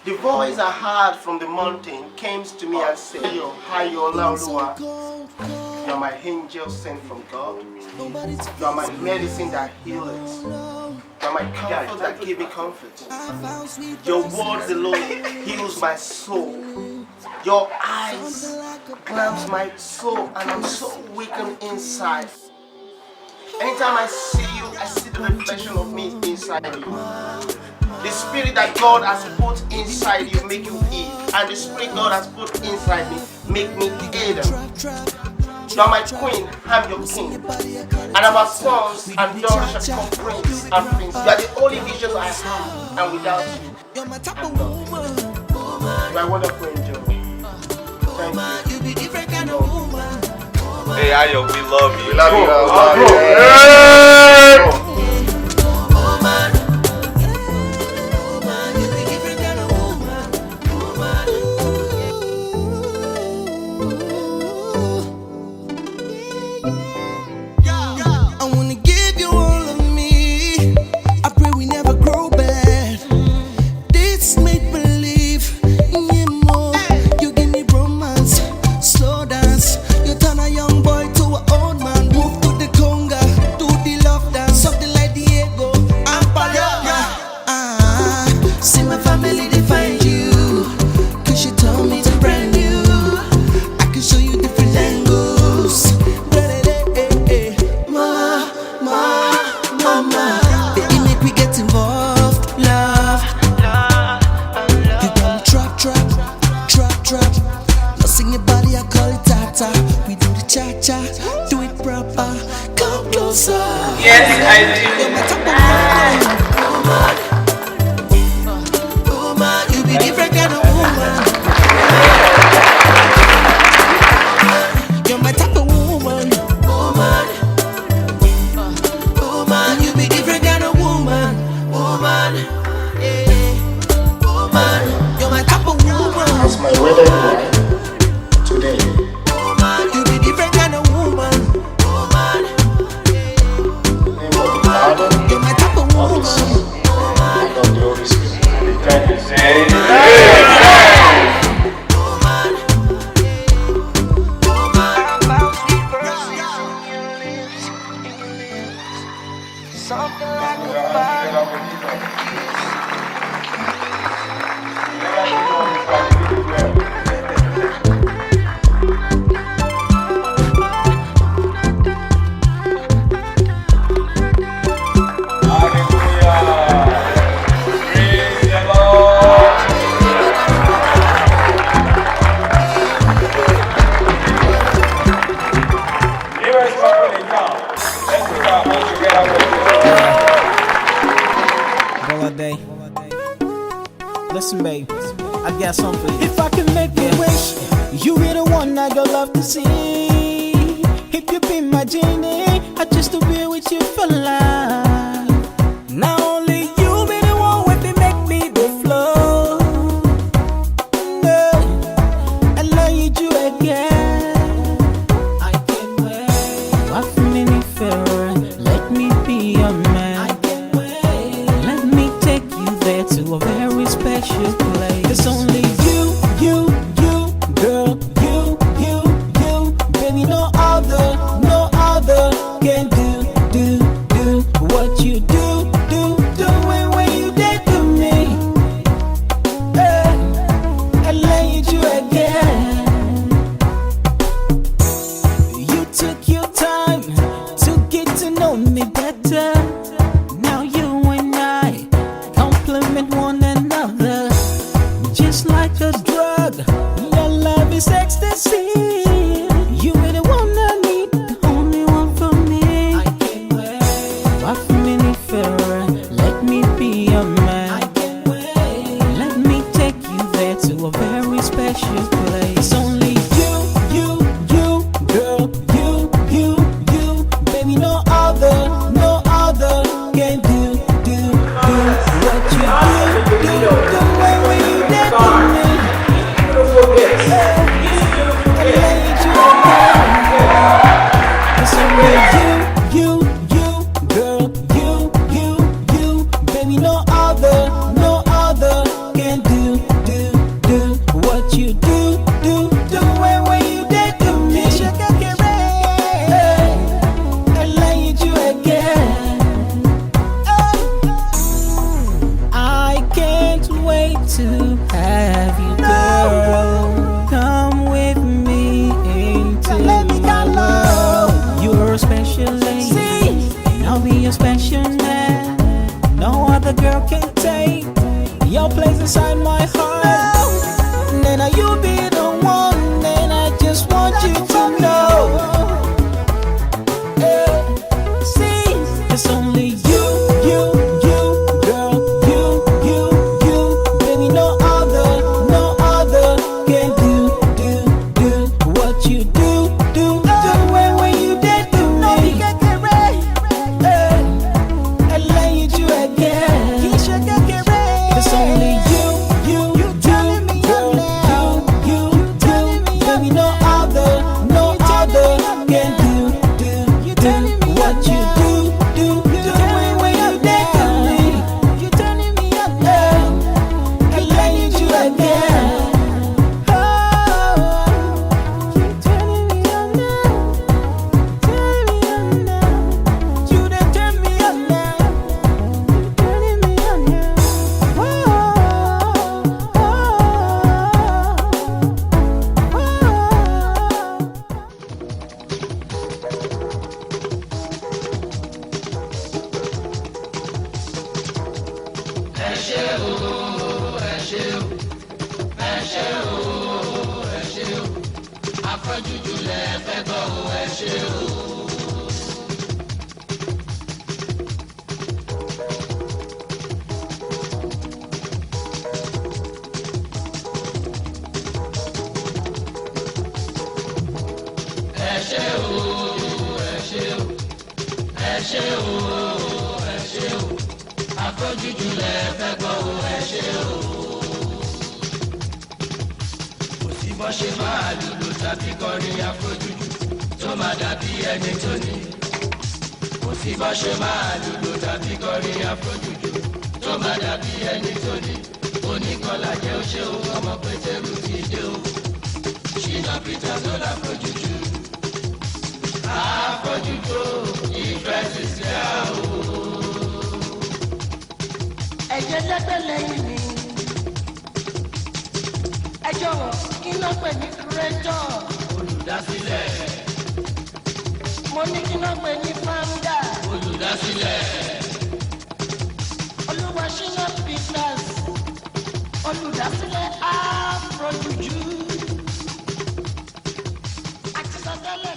The voice I heard from the mountain came to me and said, Ayoola, you are my angel sent from God. You are my medicine that heals. You are my comfort that gives me comfort. Your words alone heals my soul. Your eyes clamps my soul, and I'm so weakened inside. Anytime I see you, I see the reflection of me inside you. The spirit that God has put inside you make you heal, and the spirit God has put inside me make me heal. You are my queen, I'm your king, and our sons and daughters shall come prince and prince. You are the only vision I have, and without you, I'm nothing. You are wonderful angel. Thank you. Hey, Ayo, we love you. We love you. Love you. Yes, I do. Woman, you be different kind of woman. You're my type of woman. Woman, you be different kind of woman. Woman, you're my type of woman. That's my wedding wife today. Woman, you be different kind of woman. You're my type of woman. I love the Holy Spirit. Thank you. Something like a fire. Bolade. Listen, babe, I got something. If I can make a wish, you be the one I go love to see. If you be my genie, I just to be with you for life. Not only you be the one with me make me the flow. No, I love you again. I can't wait. What for me fair? Let me be your man. To a very special place. It's only you, girl, you, baby, no other can do what you do when you did to me. Hey, I love you again. You took your time to get to know me better. Now you and I complement one another, just like a drug. Your love is ecstasy. You are the one I need, the only one for me. Afrojuju lẹ fẹ́ gbọ́ o, ẹ ṣé o. Ẹ ṣé o, ẹ ṣé o, ẹ ṣé o, ẹ ṣé o. Afrojuju lẹ fẹ́ gbọ́ o, ẹ ṣé o. Kò sí bọ́ ṣe máa lùlù tàbí kọrin afrojuju tó máa dàbí ẹni tó ní. Kò sí bọ́ ṣe máa lùlù tàbí kọrin afrojuju tó máa dàbí ẹni tó ní. Oníkọlà jẹ́ ó ṣe o, ọmọ Pétérù ti dé o. Shina Peter tó láfrojuju. Afrojuju ìfẹ́ ti ṣe àwò. Ẹ̀jẹ̀ lẹ́gbẹ̀ẹ́ lẹ́yìn mi. Ẹ jọ̀wọ́ kí ló pè ní kúrẹ́tọ̀? Olùdásílẹ̀. Mo ní kí ló pè ní fáńdà? Olùdásílẹ̀. Olúwa Shina Peters, olùdásílẹ̀ Afrojuju. Àti sọ́tẹ́lẹ̀.